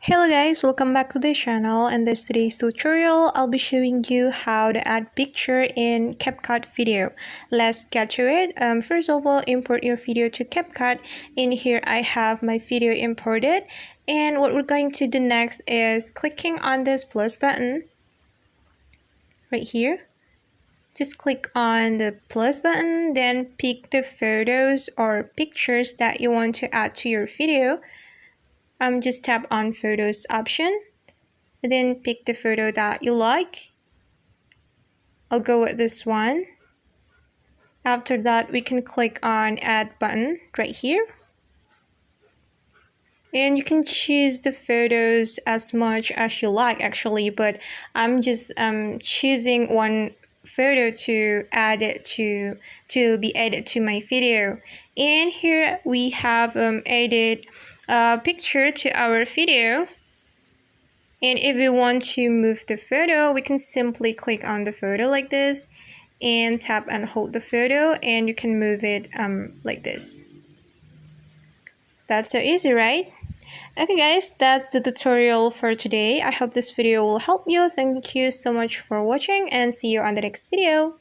Hello guys, welcome back to the channel. In this today's tutorial, I'll be showing you how to add picture in Capcut video. Let's get to it. First of all, import your video to Capcut. In here, I have my video imported. And what we're going to do next is clicking on this plus button right here. Just click on the plus button, then pick the photos or pictures that you want to add to your video. Just tap on photos option, then pick the photo that you like. I'll go with this one. After that, we can click on add button right here. And you can choose the photos as much as you like actually, but I'm just choosing one photo to add it to be added to my video. And here we have added a picture to our video. And if we want to move the photo, we can simply click on the photo like this and tap and hold the photo, and you can move it like this. That's so easy, right? Okay guys, that's the tutorial for today. I hope this video will help you. Thank you so much for watching and see you on the next video.